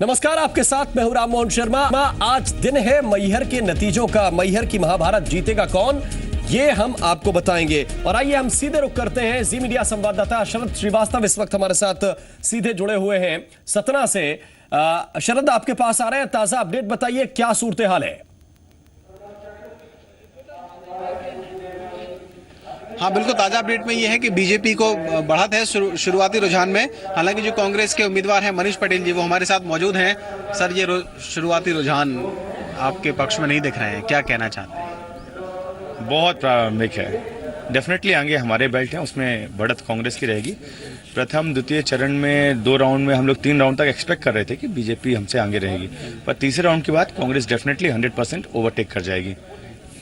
नमस्कार, आपके साथ मैं हूं राम मोहन शर्मा। आज दिन है मैहर के नतीजों का। मैहर की महाभारत जीतेगा कौन, ये हम आपको बताएंगे। और आइए हम सीधे रुख करते हैं। जी मीडिया संवाददाता शरद श्रीवास्तव इस वक्त हमारे साथ सीधे जुड़े हुए हैं सतना से। शरद, आपके पास आ रहे हैं, ताजा अपडेट बताइए, क्या सूरत हाल है? हाँ बिल्कुल, ताजा अपडेट में ये है कि बीजेपी को बढ़त है शुरुआती रुझान में। हालांकि जो कांग्रेस के उम्मीदवार हैं मनीष पटेल जी, वो हमारे साथ मौजूद हैं। सर, ये शुरुआती रुझान आपके पक्ष में नहीं दिख रहे हैं, क्या कहना चाहते हैं? बहुत प्रारंभिक है, डेफिनेटली आगे हमारे बेल्ट हैं, उसमें बढ़त कांग्रेस की रहेगी। प्रथम द्वितीय चरण में 2 राउंड में हम लोग 3 राउंड तक एक्सपेक्ट कर रहे थे कि बीजेपी हमसे आगे रहेगी, पर तीसरे राउंड के बाद कांग्रेस डेफिनेटली 100% ओवरटेक कर जाएगी।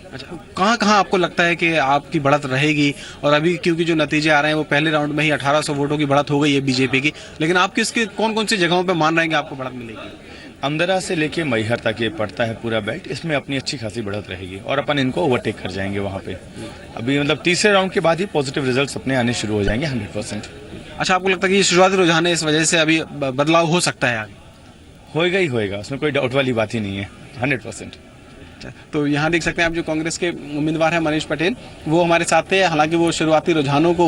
अच्छा, कहाँ आपको लगता है कि आपकी बढ़त रहेगी? और अभी क्योंकि जो नतीजे आ रहे हैं वो पहले राउंड में ही 1800 वोटों की बढ़त हो गई है बीजेपी की, लेकिन आप किसके कौन सी जगहों पे मान रहे हैं कि आपको बढ़त मिलेगी? अंदरा से लेके मैहर तक ये पड़ता है पूरा बेल्ट, इसमें अपनी अच्छी खासी बढ़त रहेगी और अपन इनको ओवरटेक कर जाएंगे वहाँ पे। अभी मतलब तीसरे राउंड के बाद ही पॉजिटिव रिजल्ट अपने आने शुरू हो जाएंगे 100%। अच्छा, आपको लगता है कि ये शुरुआती रुझान है, इस वजह से अभी बदलाव हो सकता है आगे? होएगा ही होएगा, उसमें कोई डाउट वाली बात ही नहीं है, 100%। तो यहाँ देख सकते हैं आप, जो कांग्रेस के उम्मीदवार हैं मनीष पटेल, वो हमारे साथ थे। हालांकि वो शुरुआती रुझानों को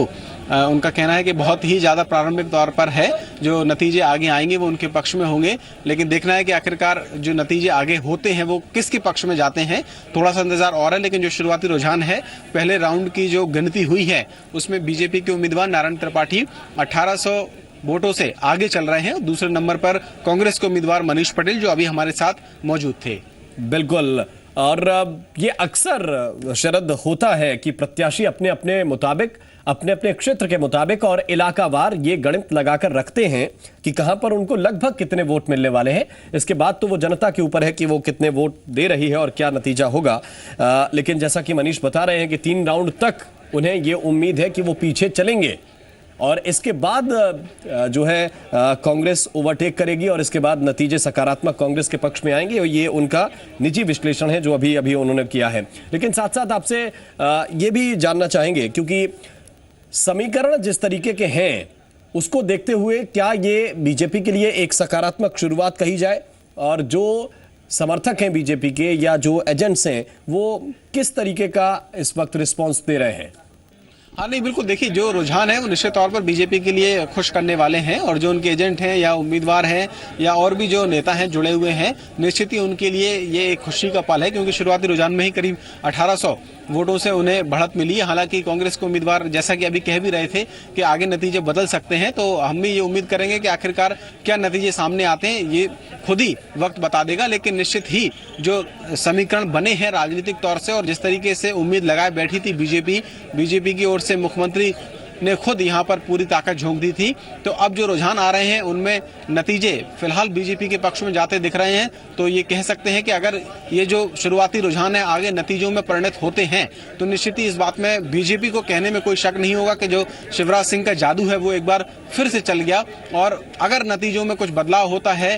उनका कहना है कि बहुत ही ज़्यादा प्रारंभिक तौर पर है, जो नतीजे आगे आएंगे वो उनके पक्ष में होंगे, लेकिन देखना है कि आखिरकार जो नतीजे आगे होते हैं वो किसके पक्ष में जाते हैं, थोड़ा सा इंतजार और है। लेकिन जो शुरुआती रुझान है, पहले राउंड की जो गिनती हुई है उसमें बीजेपी के उम्मीदवार नारायण त्रिपाठी 1800 वोटों से आगे चल रहे हैं। दूसरे नंबर पर कांग्रेस के उम्मीदवार मनीष पटेल, जो अभी हमारे साथ मौजूद थे। बिल्कुल, और ये अक्सर शरद होता है कि प्रत्याशी अपने अपने मुताबिक, अपने अपने क्षेत्र के मुताबिक और इलाकावार ये गणित लगाकर रखते हैं कि कहां पर उनको लगभग कितने वोट मिलने वाले हैं। इसके बाद तो वो जनता के ऊपर है कि वो कितने वोट दे रही है और क्या नतीजा होगा। लेकिन जैसा कि मनीष बता रहे हैं कि 3 राउंड तक उन्हें ये उम्मीद है कि वो पीछे चलेंगे और इसके बाद जो है कांग्रेस ओवरटेक करेगी और इसके बाद नतीजे सकारात्मक कांग्रेस के पक्ष में आएंगे। और ये उनका निजी विश्लेषण है जो अभी अभी उन्होंने किया है। लेकिन साथ साथ आपसे ये भी जानना चाहेंगे, क्योंकि समीकरण जिस तरीके के हैं उसको देखते हुए क्या ये बीजेपी के लिए एक सकारात्मक शुरुआत कही जाए, और जो समर्थक हैं बीजेपी के या जो एजेंट्स हैं वो किस तरीके का इस वक्त रिस्पॉन्स दे रहे हैं? हाँ नहीं, बिल्कुल, देखिए जो रुझान है वो निश्चित तौर पर बीजेपी के लिए खुश करने वाले हैं, और जो उनके एजेंट हैं या उम्मीदवार हैं या और भी जो नेता हैं जुड़े हुए हैं, निश्चित ही उनके लिए ये एक खुशी का पल है, क्योंकि शुरुआती रुझान में ही करीब 1800 वोटों से उन्हें बढ़त मिली है। हालांकि कांग्रेस के उम्मीदवार, जैसा कि अभी कह भी रहे थे कि आगे नतीजे बदल सकते हैं, तो हम भी ये उम्मीद करेंगे कि आखिरकार क्या नतीजे सामने आते हैं ये खुद ही वक्त बता देगा। लेकिन निश्चित ही जो समीकरण बने हैं राजनीतिक तौर से, और जिस तरीके से उम्मीद लगाए बैठी थी बीजेपी की ओर से मुख्यमंत्री ने खुद यहाँ पर पूरी ताकत झोंक दी थी, तो अब जो रुझान आ रहे हैं उनमें नतीजे फिलहाल बीजेपी के पक्ष में जाते दिख रहे हैं। तो ये कह सकते हैं कि अगर ये जो शुरुआती रुझान है आगे नतीजों में परिणत होते हैं तो निश्चित ही इस बात में बीजेपी को कहने में कोई शक नहीं होगा कि जो शिवराज सिंह का जादू है वो एक बार फिर से चल गया, और अगर नतीजों में कुछ बदलाव होता है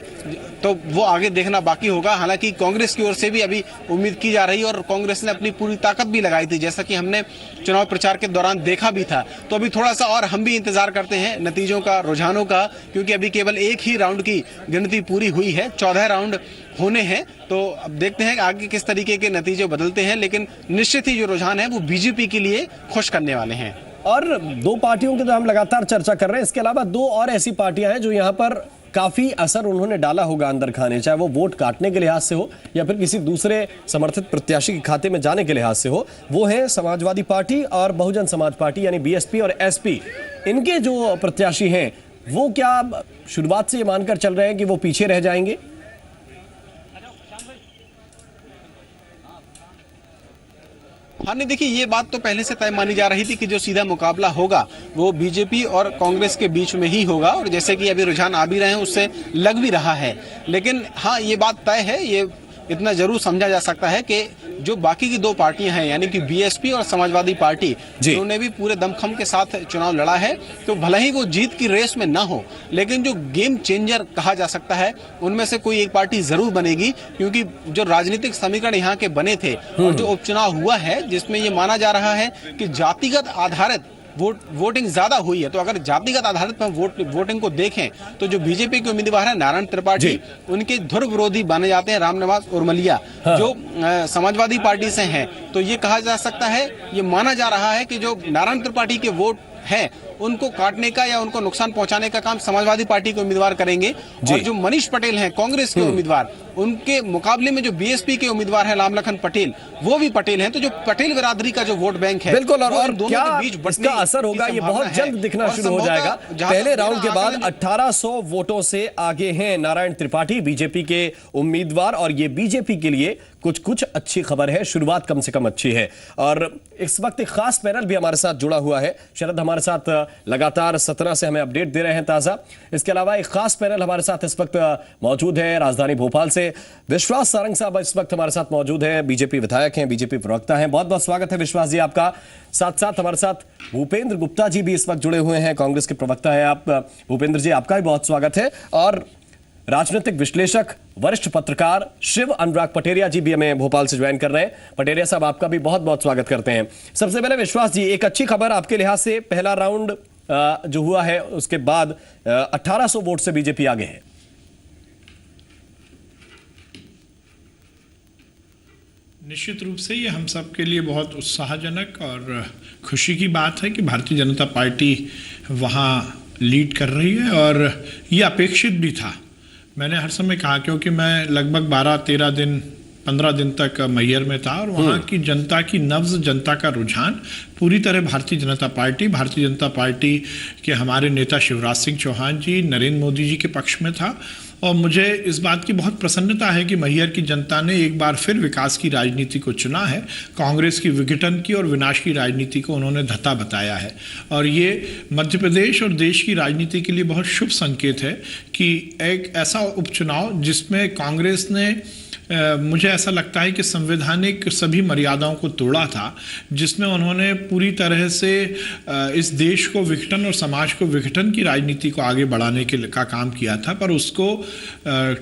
तो वो आगे देखना बाकी होगा। हालांकि कांग्रेस की ओर से भी अभी उम्मीद की जा रही है और कांग्रेस ने अपनी पूरी ताकत भी लगाई थी, जैसा कि हमने चुनाव प्रचार के दौरान देखा भी था। तो अभी थोड़ा सा और हम भी इंतजार करते हैं नतीजों का, रुझानों का, क्योंकि अभी केवल एक ही राउंड की गिनती पूरी हुई है, 14 राउंड होने हैं। तो अब देखते हैं आगे किस तरीके के नतीजे बदलते हैं, लेकिन निश्चित ही जो रुझान है वो बीजेपी के लिए खुश करने वाले हैं। और 2 पार्टियों की तो हम लगातार चर्चा कर रहे हैं, इसके अलावा 2 और ऐसी पार्टियां हैं जो यहाँ पर काफी असर उन्होंने डाला होगा अंदर खाने, चाहे वो वोट काटने के लिहाज से हो या फिर किसी दूसरे समर्थित प्रत्याशी के खाते में जाने के लिहाज से हो। वो है समाजवादी पार्टी और बहुजन समाज पार्टी, यानी बीएसपी और एसपी। इनके जो प्रत्याशी हैं वो क्या शुरुआत से ये मानकर चल रहे हैं कि वो पीछे रह जाएंगे? हाँ नहीं, देखिए ये बात तो पहले से तय मानी जा रही थी कि जो सीधा मुकाबला होगा वो बीजेपी और कांग्रेस के बीच में ही होगा, और जैसे कि अभी रुझान आ भी रहे हैं उससे लग भी रहा है। लेकिन हाँ, ये बात तय है, ये इतना जरूर समझा जा सकता है कि जो बाकी की 2 पार्टियां हैं, यानी कि बीएसपी और समाजवादी पार्टी, उन्होंने भी पूरे दमखम के साथ चुनाव लड़ा है, तो भले ही वो जीत की रेस में ना हो, लेकिन जो गेम चेंजर कहा जा सकता है उनमें से कोई एक पार्टी जरूर बनेगी। क्योंकि जो राजनीतिक समीकरण यहाँ के बने थे और जो उपचुनाव हुआ है जिसमें ये माना जा रहा है कि जातिगत आधारित वोटिंग ज्यादा हुई है। तो अगर जातिगत आधारित पर वोटिंग को देखें तो जो बीजेपी के उम्मीदवार है नारायण त्रिपाठी, उनके धुर विरोधी माने जाते हैं रामनिवास उर्मलिया, जो समाजवादी पार्टी से हैं। तो ये कहा जा सकता है, ये माना जा रहा है कि जो नारायण त्रिपाठी के वोट है उनको काटने का या उनको नुकसान पहुंचाने का काम समाजवादी पार्टी के उम्मीदवार करेंगे। और जो मनीष पटेल हैं कांग्रेस के उम्मीदवार, उनके मुकाबले में जो बीएसपी के उम्मीदवार हैं रामलखन पटेल, वो भी पटेल हैं। तो जो पटेल बिरादरी का जो वोट बैंक है, बिल्कुल, और दोनों क्या के बीच इसका असर होगा ये बहुत जल्द दिखना शुरू हो जाएगा। पहले राउंड के बाद 1800 वोटों से आगे हैं नारायण त्रिपाठी, बीजेपी के उम्मीदवार, और ये बीजेपी के लिए कुछ अच्छी खबर है, शुरुआत कम से कम अच्छी है। और इस वक्त एक खास पैनल भी हमारे साथ जुड़ा हुआ है। शरद हमारे साथ लगातार सतना से हमें अपडेट दे रहे हैं ताजा। इसके अलावा एक खास पैनल हमारे साथ इस वक्त मौजूद है राजधानी भोपाल से। विश्वास सारंग साहब इस वक्त हमारे साथ मौजूद है, बीजेपी विधायक हैं, बीजेपी प्रवक्ता हैं। बहुत बहुत स्वागत है विश्वास जी आपका। साथ साथ हमारे साथ भूपेंद्र गुप्ता जी भी इस वक्त जुड़े हुए हैं, कांग्रेस के प्रवक्ता है आप। भूपेंद्र जी आपका भी बहुत स्वागत है। और राजनीतिक विश्लेषक, वरिष्ठ पत्रकार शिव अनुराग पटेरिया जी भी हमें भोपाल से ज्वाइन कर रहे हैं। पटेरिया साहब आपका भी बहुत बहुत स्वागत करते हैं। सबसे पहले विश्वास जी, एक अच्छी खबर आपके लिहाज से, पहला राउंड जो हुआ है उसके बाद 1800 वोट से बीजेपी आगे है। निश्चित रूप से ये हम सब के लिए बहुत उत्साहजनक और खुशी की बात है कि भारतीय जनता पार्टी वहाँ लीड कर रही है, और ये अपेक्षित भी था। मैंने हर समय कहा, क्योंकि मैं लगभग 12-13 दिन 15 दिन तक मैहर में था, और वहाँ की जनता की नब्ज, जनता का रुझान पूरी तरह भारतीय जनता पार्टी के हमारे नेता शिवराज सिंह चौहान जी, नरेंद्र मोदी जी के पक्ष में था। और मुझे इस बात की बहुत प्रसन्नता है कि मैहर की जनता ने एक बार फिर विकास की राजनीति को चुना है। कांग्रेस की विघटन की और विनाश की राजनीति को उन्होंने धता बताया है, और ये मध्य प्रदेश और देश की राजनीति के लिए बहुत शुभ संकेत है कि एक ऐसा उपचुनाव जिसमें कांग्रेस ने मुझे ऐसा लगता है कि संवैधानिक सभी मर्यादाओं को तोड़ा था, जिसमें उन्होंने पूरी तरह से इस देश को विघटन और समाज को विघटन की राजनीति को आगे बढ़ाने का काम किया था। पर उसको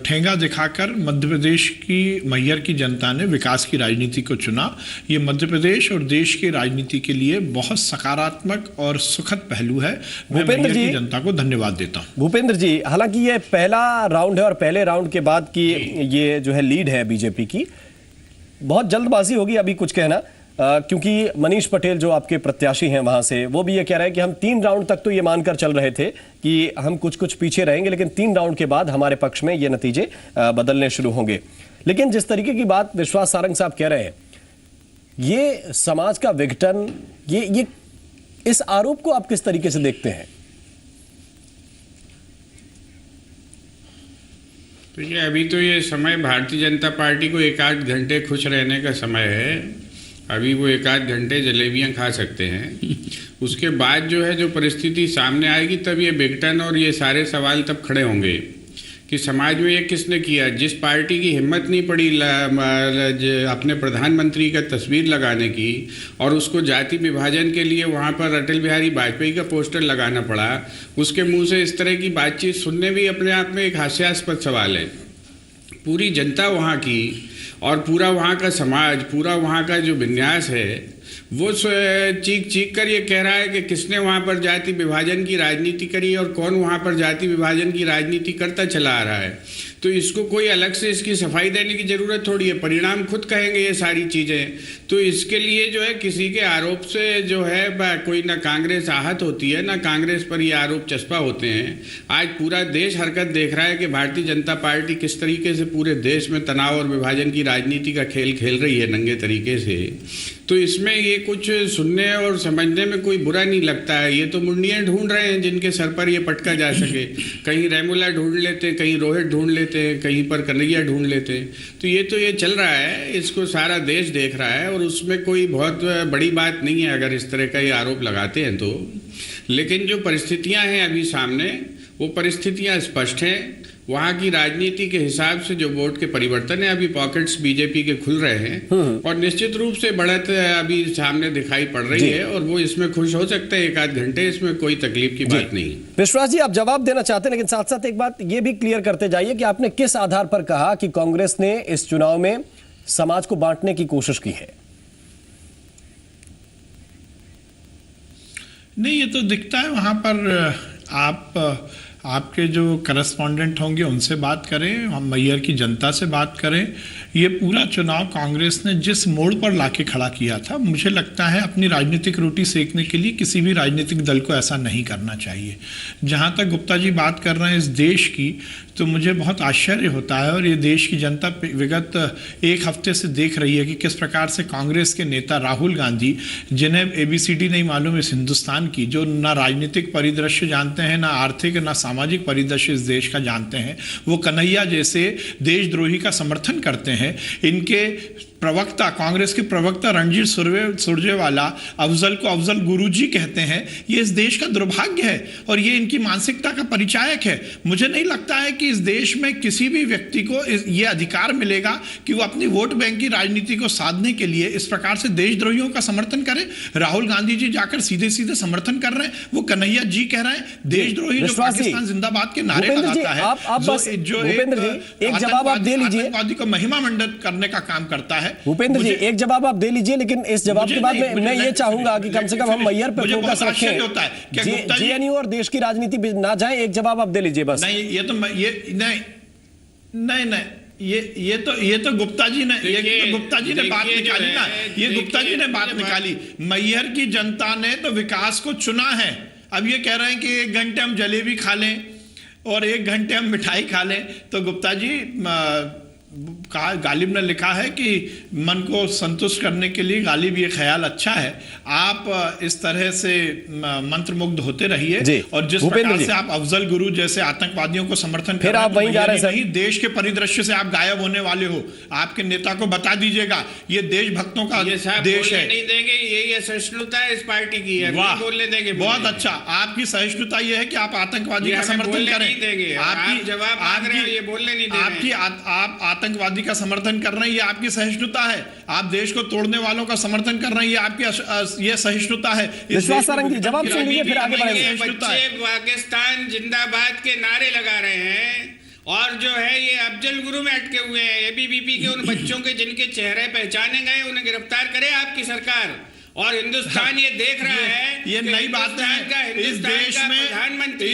ठेंगा दिखाकर मध्य प्रदेश की मैहर की जनता ने विकास की राजनीति को चुना। ये मध्य प्रदेश और देश की राजनीति के लिए बहुत सकारात्मक और सुखद पहलू है। मैं मैहर की जनता को धन्यवाद देता हूँ। भूपेंद्र जी, हालांकि ये पहला राउंड है और पहले राउंड के बाद की ये जो है लीड है बीजेपी की, बहुत जल्दबाजी होगी अभी कुछ कहना, क्योंकि मनीष पटेल जो आपके प्रत्याशी हैं वहां से, वो भी ये कह रहे हैं कि हम 3 राउंड तक तो ये मानकर चल रहे थे कि हम कुछ पीछे रहेंगे, लेकिन 3 राउंड के बाद हमारे पक्ष में ये नतीजे बदलने शुरू होंगे। लेकिन जिस तरीके की बात विश्वास सारंग साहब कह रहे हैं, ये समाज का विघटन, ये इस आरोप को आप किस तरीके से देखते हैं? तो ये अभी तो ये समय भारतीय जनता पार्टी को 1-8 घंटे खुश रहने का समय है। अभी वो 1-8 घंटे जलेबियां खा सकते हैं। उसके बाद जो है, जो परिस्थिति सामने आएगी, तब ये विघटन और ये सारे सवाल तब खड़े होंगे कि समाज में ये किसने किया। जिस पार्टी की हिम्मत नहीं पड़ी अपने प्रधानमंत्री का तस्वीर लगाने की, और उसको जाति विभाजन के लिए वहाँ पर अटल बिहारी वाजपेयी का पोस्टर लगाना पड़ा, उसके मुंह से इस तरह की बातचीत सुनने भी अपने आप में एक हास्यास्पद सवाल है। पूरी जनता वहाँ की और पूरा वहाँ का समाज, पूरा वहाँ का जो विन्यास है, वो चीख कर ये कह रहा है कि किसने वहाँ पर जाति विभाजन की राजनीति करी और कौन वहाँ पर जाति विभाजन की राजनीति करता चला आ रहा है। तो इसको कोई अलग से इसकी सफाई देने की ज़रूरत थोड़ी है, परिणाम खुद कहेंगे ये सारी चीज़ें। तो इसके लिए जो है, किसी के आरोप से जो है कोई ना कांग्रेस आहत होती है, ना कांग्रेस पर ये आरोप चस्पा होते हैं। आज पूरा देश हरकत देख रहा है कि भारतीय जनता पार्टी किस तरीके से पूरे देश में तनाव और विभाजन की राजनीति का खेल खेल रही है नंगे तरीके से। तो इसमें ये कुछ सुनने और समझने में कोई बुरा नहीं लगता है। ये तो मुंडियाँ ढूंढ रहे हैं जिनके सर पर ये पटका जा सके। कहीं रेमुला ढूंढ लेते हैं, कहीं रोहित ढूंढ लेते हैं, कहीं पर कन्हैया ढूंढ लेते हैं। तो ये चल रहा है, इसको सारा देश देख रहा है, और उसमें कोई बहुत बड़ी बात नहीं है अगर इस तरह का ये आरोप लगाते हैं तो। लेकिन जो परिस्थितियां हैं अभी सामने, वो परिस्थितियां स्पष्ट हैं। वहाँ की राजनीति के हिसाब से जो वोट के परिवर्तन है, अभी पॉकेट्स बीजेपी के खुल रहे हैं, और निश्चित रूप से बढ़त अभी सामने दिखाई पड़ रही है, और वो इसमें खुश हो सकते हैं 1-8 घंटे, इसमें कोई तकलीफ की बात नहीं। विश्वास जी, आप जवाब देना चाहते हैं, लेकिन साथ साथ एक बात ये भी क्लियर करते जाइए कि आपने किस आधार पर कहा कि कांग्रेस ने इस चुनाव में समाज को बांटने की कोशिश की है? नहीं, ये तो दिखता है वहाँ पर। आप आपके जो करस्पॉन्डेंट होंगे उनसे बात करें, हम मैयर की जनता से बात करें। ये पूरा चुनाव कांग्रेस ने जिस मोड़ पर लाके खड़ा किया था, मुझे लगता है अपनी राजनीतिक रोटी सेकने के लिए किसी भी राजनीतिक दल को ऐसा नहीं करना चाहिए। जहाँ तक गुप्ता जी बात कर रहे हैं इस देश की, तो मुझे बहुत आश्चर्य होता है, और ये देश की जनता विगत एक हफ्ते से देख रही है कि किस प्रकार से कांग्रेस के नेता राहुल गांधी, जिन्हें ABCD नहीं मालूम इस हिंदुस्तान की, जो ना राजनीतिक परिदृश्य जानते हैं, ना आर्थिक ना सामाजिक परिदृश्य इस देश का जानते हैं, वो कन्हैया जैसे देशद्रोही का समर्थन करते हैं। इनके प्रवक्ता, कांग्रेस के प्रवक्ता रणजीत सुरजेवाला अफजल को अफजल गुरुजी कहते हैं। ये इस देश का दुर्भाग्य है और ये इनकी मानसिकता का परिचायक है। मुझे नहीं लगता है कि इस देश में किसी भी व्यक्ति को ये अधिकार मिलेगा कि वो अपनी वोट बैंक की राजनीति को साधने के लिए इस प्रकार से देशद्रोहियों का समर्थन करे। राहुल गांधी जी जाकर सीधे सीधे समर्थन कर रहे हैं, वो कन्हैया जी कह रहे हैं देशद्रोही जो पाकिस्तान जिंदाबाद के नारे लगाता है, जो एक जवाब आप दे लीजिए, आतंकवादी को महिमा मंडित करने का काम करता है। भूपेंद्र जी, एक जवाब आप दे लीजिए, लेकिन इस जवाब के बाद मैं ये चाहूंगा कि कम से कम हम मैयर पर फोकस रखें, JNU और देश की राजनीति ना जाए। एक जवाब आप दे लीजिए बस। नहीं, ये तो नहीं, ये तो गुप्ता जी ने बात निकाली ना, ये गुप्ता जी ने बात निकाली। मैयर की जनता ने तो विकास को चुना है। अब ये कह रहे हैं कि 1 घंटे हम जलेबी खा लें और 1 घंटे हम मिठाई खा लें, तो गुप्ता जी गालिब ने लिखा है कि मन को संतुष्ट करने के लिए गालिब ये ख्याल अच्छा है। आप इस तरह से मंत्रमुग्ध होते रहिए और जिस प्रकार से आप अफजल गुरु जैसे आतंकवादियों को समर्थन कर रहे हैं, वहीं जा रहे हैं, देश के परिदृश्य से आप गायब होने वाले हो। आपके नेता को बता दीजिएगा, ये देशभक्तों का देश है। नहीं देंगे, ये सहिष्णुता इस पार्टी की है, बोलने देंगे। बहुत अच्छा, आपकी सहिष्णुता ये है कि आप आतंकवादी का समर्थन करें। आपकी जवाब मांग रहे हैं, ये बोलने नहीं देंगे। आप आतंकवादी का समर्थन कर रहे हैं, ये आपकी सहिष्णुता है। आप देश को तोड़ने वालों का समर्थन कर रहे हैं, ये आपकी ये सहिष्णुता है। विश्वास सारंगी, जवाब सुन लीजिए फिर आगे बढ़ेंगे। बच्चे पाकिस्तान जिंदाबाद के नारे लगा रहे हैं और जो है ये अफजल गुरु में अटके हुए हैं। ABVP के उन बच्चों के जिनके चेहरे पहचाने गए, उन्हें गिरफ्तार करे आपकी सरकार। और हिंदुस्तान ये देख रहा है, ये नई बात है। इस देश में प्रधानमंत्री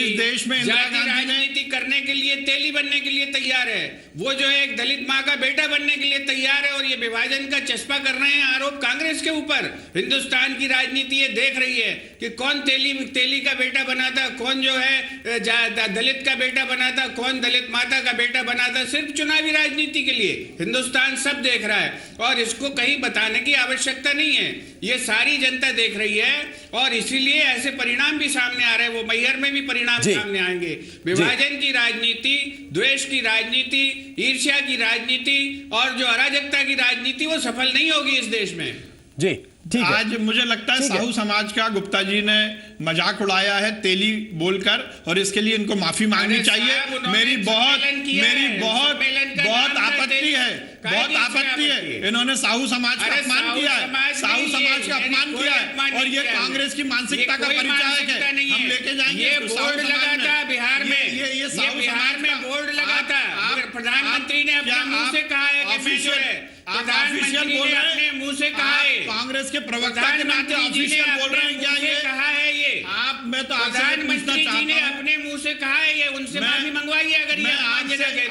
जाति राजनीति करने के लिए, तेली बनने के लिए तैयार है। वो जो है एक दलित माँ का बेटा बनने के लिए तैयार है और ये विभाजन का चस्पा कर रहे हैं आरोप कांग्रेस के ऊपर। हिंदुस्तान की राजनीति ये देख रही है कि कौन तेली का बेटा बना था, कौन जो है दलित का बेटा बना था, कौन दलित माता का बेटा बना था। सिर्फ चुनावी राजनीति के लिए हिंदुस्तान सब देख रहा है और इसको कहीं बताने की आवश्यकता नहीं है। ये सारी जनता देख रही है और इसीलिए ऐसे परिणाम भी सामने आ रहे हैं। वो मैयर में भी परिणाम सामने आएंगे। विभाजन की राजनीति, द्वेष की राजनीति, ईर्ष्या की राजनीति और जो अराजकता की राजनीति, वो सफल नहीं होगी इस देश में। जी ठीक है। आज मुझे लगता है साहू समाज का गुप्ता जी ने मजाक उड़ाया है तेली बोलकर, और इसके लिए इनको माफी मांगनी चाहिए। मेरी बहुत आपत्ति है, बहुत आपत्ति है। इन्होंने साहू समाज का अपमान किया है, साहू समाज का अपमान किया है और ये कांग्रेस की मानसिकता का परिचायक है। हम लेके जाएंगे। बोर्ड लगा था बिहार में, ये बिहार में बोर्ड लगा था। प्रधानमंत्री ने अपने मुंह से कहा है कि ऑफिशियल प्रधानमंत्री ने अपने मुंह से कहा है। कांग्रेस के प्रवक्ता के नाते ऑफिशियल बोल रहे हैं क्या ये? कहा है ये आप, मैं तो प्रधानमंत्री जी ने अपने मुंह से कहा है ये, उनसे माफी मंगवाइए अगर ये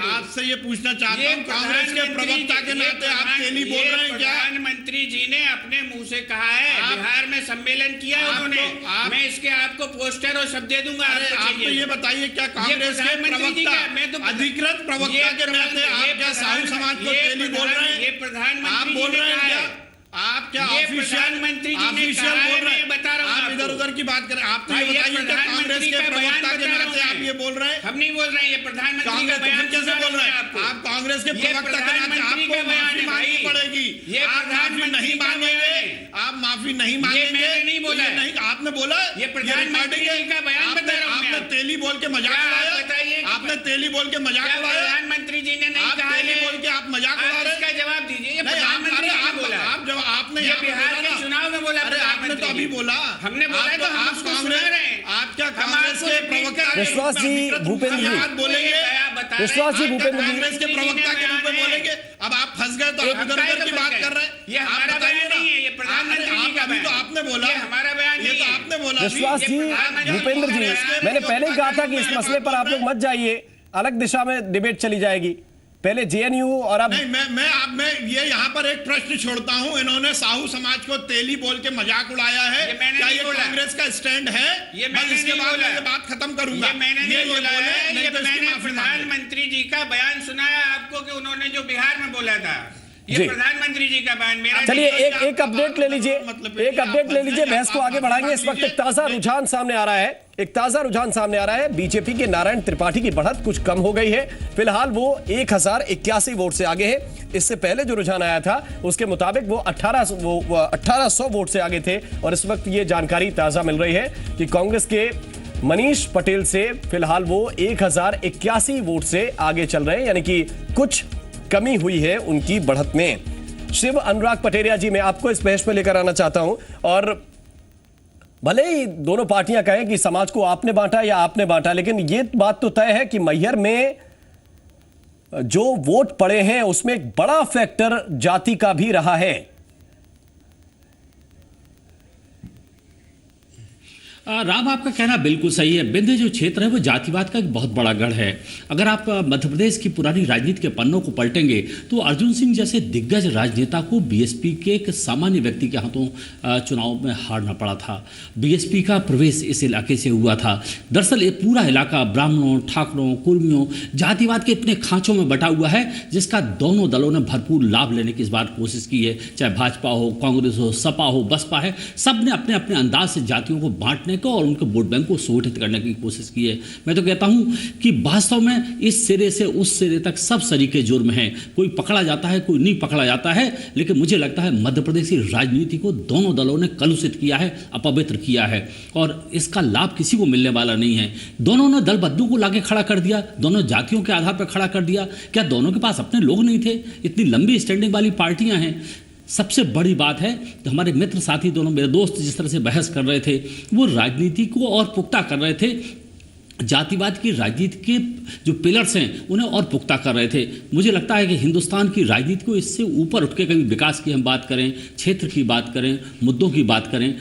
आपसे ये पूछना चाहता हूँ, कांग्रेस के प्रवक्ता के नाते आप तेली बोल रहे हैं क्या? प्रधानमंत्री जी ने अपने मुंह से कहा है, बिहार में सम्मेलन किया है उन्होंने। मैं इसके आपको पोस्टर और सब दे दूंगा। आप तो ये बताइए, क्या कांग्रेस के प्रवक्ता, अधिकृत प्रवक्ता के नाते आप क्या साहू समाज को तेली बोल रहे हैं? ये प्रधानमंत्री आप बोल रहे हैं क्या? आप क्या प्रधानमंत्री जी ने ऑफिशियल बोल रहे हैं? बता रहा हूं, आप इधर उधर की बात करें। आप तो ये बताइए, क्या कांग्रेस के प्रवक्ता के नाते आप ये बोल रहे हैं? हम नहीं बोल रहे हैं, ये प्रधानमंत्री का बयान कैसे बोल रहे हैं? आप कांग्रेस के प्रवक्ता के नाते आपको माफी मांगनी पड़ेगी। ये प्रधानमंत्री नहीं मांगेंगे, आप माफी नहीं मांगेंगे। मैंने नहीं बोला, नहीं आपने बोला। ये प्रधानमंत्री का बयान बता रहा हूं। आपने तेली बोल के मजाक उड़ाया, आपने तेली बोल के मजाक उड़ाया। प्रधानमंत्री जी ने नहीं कहा, तेली बोल के आप मजाक उड़ा रहे हैं। इसका जवाब दीजिए। प्रधानमंत्री ने बोला, आप जब आपने बिहार के चुनाव में बोला। अरे आपने तो अभी बोला, हमने बोला तो हम कांग्रेस रहे हैं। आप क्या कांग्रेस के प्रवक्ता विश्वास जी भूपेंद्र जी बोलेंगे? विश्वास जी भूपेंद्र जी कांग्रेस के प्रवक्ता के रूप में बोलेंगे। अब आप फंस गए तो आप इधर उधर की बात कर रहे हैं। ये हमारा बयान नहीं है, ये प्रधानमंत्री जी का बयान। तो आपने बोला, ये हमारा बयान नहीं है। ये तो आपने बोला विश्वास जी, भूपेंद्र जी, मैंने पहले ही कहा था कि इस मसले पर आप लोग मत जाइए, अलग दिशा में डिबेट चली जाएगी। पहले जेएनयू और अब नहीं, मैं ये यहाँ पर एक प्रश्न छोड़ता हूँ। इन्होंने साहू समाज को तेली बोल के मजाक उड़ाया है, क्या ये कांग्रेस का स्टैंड है? ये मैंने इसके नहीं बाद बोला, ये बात खत्म करूंगा। ये मैंने नहीं बोला है, ये तो मैंने प्रधानमंत्री जी का बयान सुनाया आपको कि उन्होंने जो बिहार में बोला था, ये जी। प्रधानमंत्री जी का बयान। मेरा चलिए एक अपडेट ले लीजिए, एक अपडेट ले लीजिए, बहस को आगे बढ़ाएंगे। इस वक्त एक ताजा रुझान सामने आ रहा है, बीजेपी के नारायण त्रिपाठी की बढ़त कुछ कम हो गई है। फिलहाल वो 1081 वोट से आगे है। इससे पहले जो रुझान आया था उसके मुताबिक वो 1800 वोट से आगे थे, और इस वक्त ये जानकारी ताजा मिल रही है कि कांग्रेस के मनीष पटेल से फिलहाल वो 1081 वोट से आगे चल रहे हैं, यानी कि कुछ कमी हुई है उनकी बढ़त में। शिव अनुराग पटेरिया जी, मैं आपको इस बहस में लेकर आना चाहता हूं। और भले ही दोनों पार्टियां कहें कि समाज को आपने बांटा या आपने बांटा, लेकिन यह बात तो तय है कि मैहर में जो वोट पड़े हैं उसमें एक बड़ा फैक्टर जाति का भी रहा है। राम, आपका कहना बिल्कुल सही है। बिंद जो क्षेत्र है वो जातिवाद का एक बहुत बड़ा गढ़ है। अगर आप मध्य प्रदेश की पुरानी राजनीति के पन्नों को पलटेंगे तो अर्जुन सिंह जैसे दिग्गज राजनेता को बीएसपी के एक सामान्य व्यक्ति के हाथों चुनाव में हारना पड़ा था। बीएसपी का प्रवेश इस इलाके से हुआ था। दरअसल ये पूरा इलाका ब्राह्मणों, ठाकुरों, कुर्मियों, जातिवाद के इतने खांचों में बटा हुआ है जिसका दोनों दलों ने भरपूर लाभ लेने की इस बार कोशिश की है। चाहे भाजपा हो, कांग्रेस हो, सपा हो, बसपा है, सब ने अपने अपने अंदाज से जातियों को बांटने को और उनके वोट बैंक को संगठित करने की कोशिश की है। मैं तो कहता हूं कि वास्तव में इस सिरे से उस सिरे तक सब सरीके जुर्म हैं। कोई पकड़ा जाता है, कोई नहीं पकड़ा जाता है, लेकिन मुझे लगता है मध्य प्रदेश की राजनीति को दोनों दलों ने कलुषित किया है, अपवित्र किया है, और इसका लाभ किसी को मिलने वाला नहीं है। दोनों ने दल बद्दू को लाके खड़ा कर दिया, दोनों जातियों के आधार पर खड़ा कर दिया। क्या दोनों के पास अपने लोग नहीं थे? इतनी लंबी स्टैंडिंग वाली पार्टियां हैं। सबसे बड़ी बात है कि हमारे मित्र साथी दोनों, मेरे दोस्त जिस तरह से बहस कर रहे थे, वो राजनीति को और पुख्ता कर रहे थे, जातिवाद की राजनीति के जो पिलर्स हैं उन्हें और पुख्ता कर रहे थे। मुझे लगता है कि हिंदुस्तान की राजनीति को इससे ऊपर उठ के कभी विकास की हम बात करें, क्षेत्र की बात करें, मुद्दों की बात करें,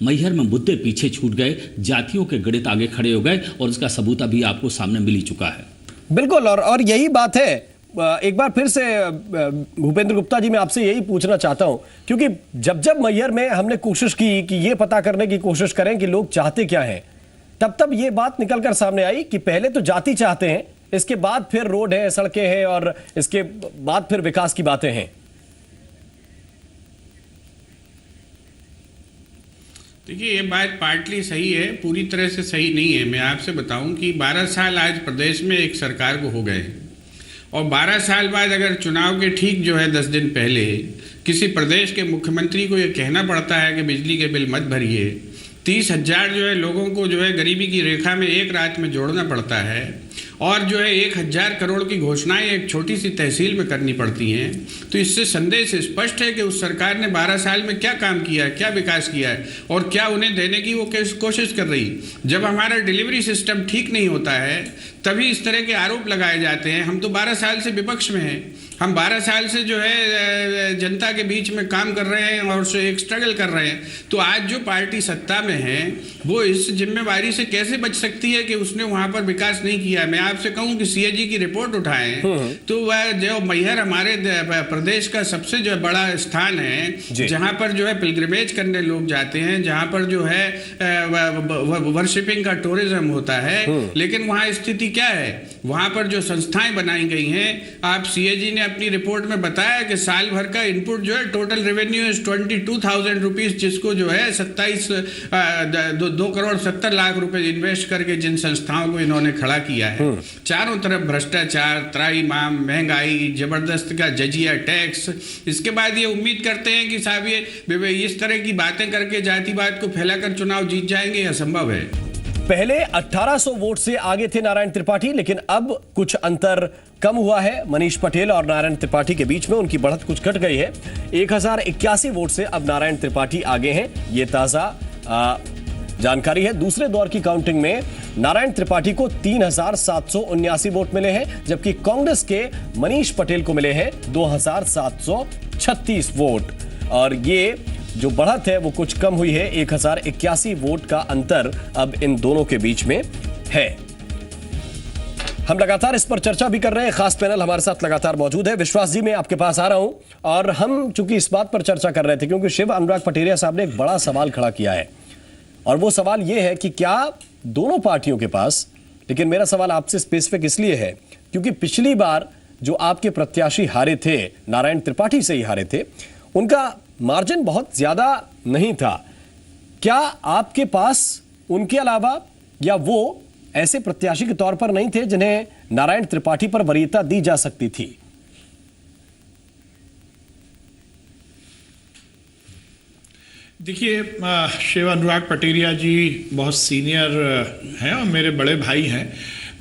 मैहर में मुद्दे पीछे छूट गए, जातियों के गणित आगे खड़े हो गए, और इसका सबूत अभी आपको सामने मिल ही चुका है। बिल्कुल, और यही बात है। एक बार फिर से भूपेंद्र गुप्ता जी, मैं आपसे यही पूछना चाहता हूं, क्योंकि जब जब मैहर में हमने कोशिश की कि ये पता करने की कोशिश करें कि लोग चाहते क्या हैं, तब ये बात निकलकर सामने आई कि पहले तो जाति चाहते हैं, इसके बाद फिर रोड है, सड़कें हैं, और इसके बाद फिर विकास की बातें हैं। देखिए, ये बात पार्टली सही है, पूरी तरह से सही नहीं है। मैं आपसे बताऊं कि 12 साल आज प्रदेश में एक सरकार को हो गए, और 12 साल बाद अगर चुनाव के ठीक 10 दिन पहले किसी प्रदेश के मुख्यमंत्री को ये कहना पड़ता है कि बिजली के बिल मत भरिए, 30,000 लोगों को गरीबी की रेखा में एक रात में जोड़ना पड़ता है, और 1,000 करोड़ की घोषणाएं एक छोटी सी तहसील में करनी पड़ती हैं, तो इससे संदेश स्पष्ट है कि उस सरकार ने 12 साल में क्या काम किया है, क्या विकास किया है, और क्या उन्हें देने की वो कोशिश कर रही। जब हमारा डिलीवरी सिस्टम ठीक नहीं होता है तभी इस तरह के आरोप लगाए जाते हैं। हम तो 12 साल से विपक्ष में हैं, हम 12 साल से जनता के बीच में काम कर रहे हैं और एक स्ट्रगल कर रहे हैं। तो आज जो पार्टी सत्ता में है वो इस जिम्मेवारी से कैसे बच सकती है कि उसने वहां पर विकास नहीं किया है। मैं आपसे कहूं कि सीएजी की रिपोर्ट उठाएं तो वह मैहर हमारे प्रदेश का सबसे बड़ा स्थान है, जहां पर पिलग्रिमेज करने लोग जाते हैं, जहां पर वर्शिपिंग का टूरिज्म होता है। लेकिन वहां स्थिति क्या है? वहां पर जो संस्थाएं बनाई गई हैं, आप सीएजी ने अपनी रिपोर्ट में बताया कि साल भर का input total revenue is 22,000 rupees, जिसको 2 करोड़ 70 लाख रुपए इन्वेस्ट करके जिन संस्थाओं को इन्होंने खड़ा किया है, चारों तरफ भ्रष्टाचार, त्राईमाम, महंगाई, जबरदस्त का जजिया टैक्स। इसके बाद ये उम्मीद करते हैं कि साहब ये इस तरह की बातें करके जातिवाद को फैलाकर चुनाव जीत जाएंगे, यह असंभव है। पहले 1800 वोट से आगे थे नारायण त्रिपाठी, लेकिन अब कुछ अंतर कम हुआ है मनीष पटेल और नारायण त्रिपाठी के बीच में। उनकी बढ़त कुछ घट गई है, 1081 वोट से अब नारायण त्रिपाठी आगे हैं। ये ताजा जानकारी है। दूसरे दौर की काउंटिंग में नारायण त्रिपाठी को 3779 वोट मिले हैं, जबकि कांग्रेस के मनीष पटेल को मिले हैं 2736 वोट। और ये जो बढ़त है वो कुछ कम हुई है। 1081 वोट का अंतर अब इन दोनों के बीच में है। हम लगातार इस पर चर्चा भी कर रहे हैं। खास पैनल हमारे साथ लगातार मौजूद है। विश्वास जी, मैं आपके पास आ रहा हूं और हम चूंकि इस बात पर चर्चा कर रहे थे क्योंकि शिव अनुराग पटेरिया साहब ने एक बड़ा सवाल खड़ा किया है और वो सवाल ये है कि क्या दोनों पार्टियों के पास, लेकिन मेरा सवाल आपसे स्पेसिफिक इसलिए है क्योंकि पिछली बार जो आपके प्रत्याशी हारे थे, नारायण त्रिपाठी से ही हारे थे, उनका मार्जिन बहुत ज्यादा नहीं था। क्या आपके पास उनके अलावा या वो ऐसे प्रत्याशी के तौर पर नहीं थे जिन्हें नारायण त्रिपाठी पर वरीयता दी जा सकती थी? देखिए, शिव अनुराग पटेरिया जी बहुत सीनियर हैं और मेरे बड़े भाई हैं,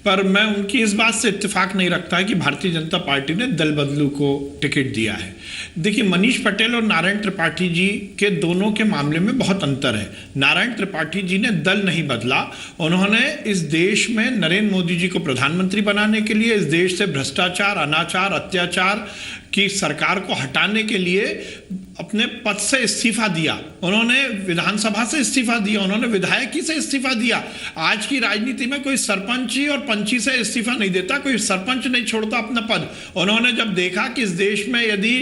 पर मैं उनकी इस बात से इत्तेफाक नहीं रखता कि भारतीय जनता पार्टी ने दल बदलू को टिकट दिया है। देखिए, मनीष पटेल और नारायण त्रिपाठी जी के दोनों के मामले में बहुत अंतर है। नारायण त्रिपाठी जी ने दल नहीं बदला, उन्होंने इस देश में नरेंद्र मोदी जी को प्रधानमंत्री बनाने के लिए, इस देश से भ्रष्टाचार, अनाचार, अत्याचार की सरकार को हटाने के लिए अपने पद से इस्तीफा दिया। उन्होंने विधानसभा से इस्तीफा दिया, उन्होंने विधायकी से इस्तीफा दिया। आज की राजनीति में कोई सरपंची और पंची से इस्तीफा नहीं देता, कोई सरपंच नहीं छोड़ता अपना पद। उन्होंने जब देखा कि इस देश में यदि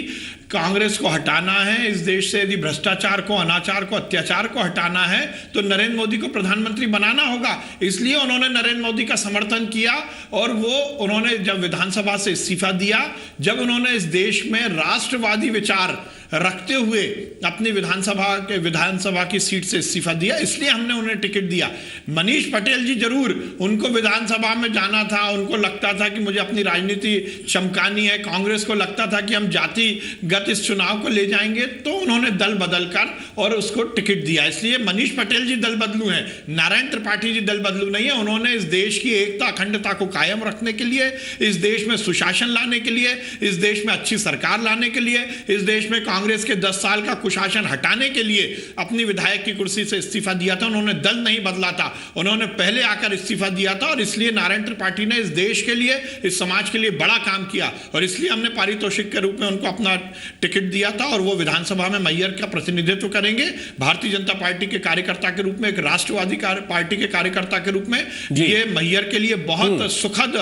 कांग्रेस को हटाना है, इस देश से यदि भ्रष्टाचार को, अनाचार को, अत्याचार को हटाना है, तो नरेंद्र मोदी को प्रधानमंत्री बनाना होगा। इसलिए उन्होंने नरेंद्र मोदी का समर्थन किया और उन्होंने जब विधानसभा से इस्तीफा दिया, जब उन्होंने इस देश में राष्ट्रवादी विचार रखते हुए अपनी विधानसभा की सीट से इस्तीफा दिया, इसलिए हमने उन्हें टिकट दिया। मनीष पटेल जी जरूर, उनको विधानसभा में जाना था, उनको लगता था कि मुझे अपनी राजनीति चमकानी है, कांग्रेस को लगता था कि हम जातिगत इस चुनाव को ले जाएंगे, तो उन्होंने दल बदल कर और उसको टिकट दिया। इसलिए मनीष पटेल जी दल बदलू हैं, नारायण त्रिपाठी जी दल बदलू नहीं है। उन्होंने इस देश की एकता, अखंडता को कायम रखने के लिए, इस देश में सुशासन लाने के लिए, इस देश में अच्छी सरकार लाने के लिए, इस देश में कांग्रेस के 10 साल का कुशासन हटाने के लिए अपनी विधायक की कुर्सी से इस्तीफा दिया था। उन्होंने दल नहीं बदला था, उन्होंने पहले आकर इस्तीफा दिया था और इसलिए नारायण त्रिपाठी ने इस देश के लिए, इस समाज के लिए बड़ा काम किया और इसलिए हमने पारितोषिक के रूप में उनको अपना टिकट दिया था और वो विधानसभा में मैयर का प्रतिनिधित्व करेंगे। भारतीय जनता पार्टी के कार्यकर्ता के रूप में, एक राष्ट्रवादी पार्टी के कार्यकर्ता के रूप में ये मैयर के लिए बहुत सुखद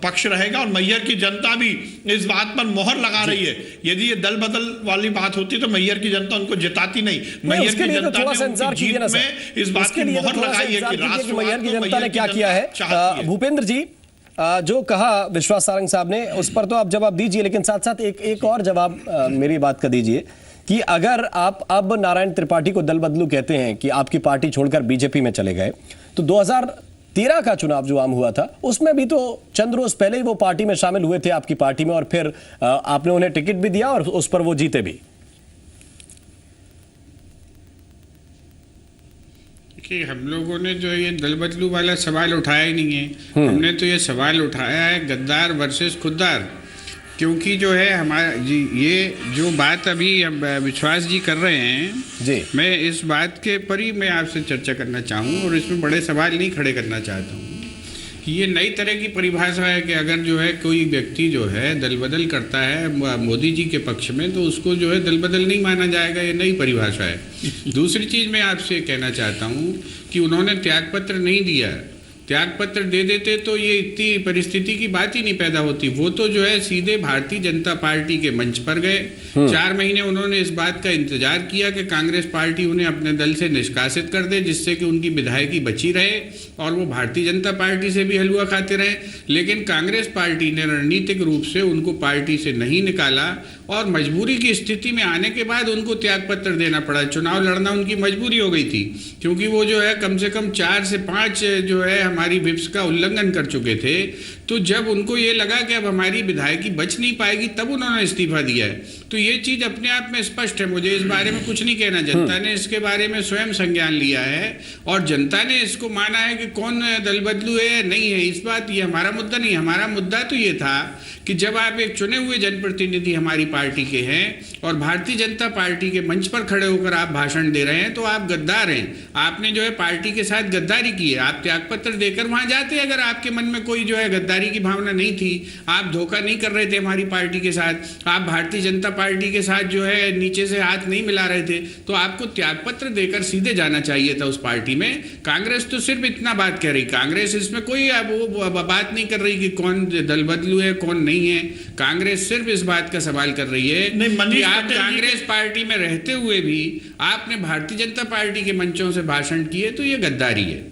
पक्ष रहेगा और मैयर की जनता भी इस बात पर मोहर लगा रही है। यदि ये दल बदल वाली बात होती तो मैयर की जनता उनको जिताती नहीं। मैयर की जनता ने उनकी जीत में इस बात की मोहर लगाई है कि मैयर की जनता ने क्या किया है। भूपेंद्र जी, जो कहा विश्वास सारंग साहब ने, उस पर तो आप जवाब दीजिए, लेकिन साथ साथ एक और जवाब मेरी बात का दीजिए कि अगर आप अब नारायण त्रिपाठी को दल बदलू कहते हैं कि आपकी पार्टी छोड़कर बीजेपी में चले गए, तो 2013 का चुनाव जो आम हुआ था उसमें भी तो चंद रोज पहले ही वो पार्टी में शामिल हुए थे, आपकी पार्टी में, और फिर आपने उन्हें टिकट भी दिया और उस पर वो जीते भी। कि हम लोगों ने जो ये दल बदलू वाला सवाल उठाया ही नहीं है। हमने तो ये सवाल उठाया है गद्दार वर्सेस खुद्दार, क्योंकि जो है हमारा जी ये जो बात अभी विश्वास जी कर रहे हैं जी, मैं इस बात के पर ही मैं आपसे चर्चा करना चाहूँ और इसमें बड़े सवाल नहीं खड़े करना चाहता हूँ कि ये नई तरह की परिभाषा है कि अगर जो है कोई व्यक्ति जो है दल बदल करता है मोदी जी के पक्ष में तो उसको जो है दल बदल नहीं माना जाएगा। ये नई परिभाषा है। दूसरी चीज़ मैं आपसे कहना चाहता हूँ कि उन्होंने त्यागपत्र नहीं दिया। त्यागपत्र दे देते तो ये इतनी परिस्थिति की बात ही नहीं पैदा होती। वो तो जो है सीधे भारतीय जनता पार्टी के मंच पर गए। 4 महीने उन्होंने इस बात का इंतजार किया कि कांग्रेस पार्टी उन्हें अपने दल से निष्कासित कर दे, जिससे कि उनकी विधायकी बची रहे और वो भारतीय जनता पार्टी से भी हलवा खाते रहे। लेकिन कांग्रेस पार्टी ने रणनीतिक रूप से उनको पार्टी से नहीं निकाला और मजबूरी की स्थिति में आने के बाद उनको त्यागपत्र देना पड़ा। चुनाव लड़ना उनकी मजबूरी हो गई थी, क्योंकि वो जो है कम से कम 4 से 5 जो है हमारी विप्स का उल्लंघन कर चुके थे। तो जब उनको ये लगा कि अब हमारी विधायकी बच नहीं पाएगी, तब उन्होंने इस्तीफा दिया है। तो ये चीज़ अपने आप में स्पष्ट है। मुझे इस बारे में कुछ नहीं कहना। जनता ने इसके बारे में स्वयं संज्ञान लिया है और जनता ने इसको माना है कि कौन दल बदलू है नहीं है, इस बात ये हमारा मुद्दा नहीं। हमारा मुद्दा तो ये था कि जब आप एक चुने हुए जनप्रतिनिधि हमारी पार्टी के हैं और भारतीय जनता पार्टी के मंच पर खड़े होकर आप भाषण दे रहे हैं, तो आप गद्दार हैं। आपने जो है पार्टी के साथ गद्दारी की है। आप त्यागपत्र देकर वहां जाते अगर आपके मन में कोई जो है गद्दारी गद्दारी की भावना नहीं थी, आप धोखा नहीं कर रहे थे हमारी पार्टी के साथ, आप भारतीय जनता पार्टी के साथ जो है नीचे से हाथ नहीं मिला रहे थे, तो आपको त्यागपत्र देकर सीधे जाना चाहिए था उस पार्टी में। कांग्रेस तो सिर्फ इतना बात कह रही, कांग्रेस इसमें कोई वो बात नहीं कर रही कि कौन दल बदलू है कौन नहीं है। कांग्रेस सिर्फ इस बात का सवाल कर रही है कि आप कांग्रेस पार्टी में रहते हुए भी आपने भारतीय जनता पार्टी के मंचों से भाषण किए, तो ये गद्दारी है।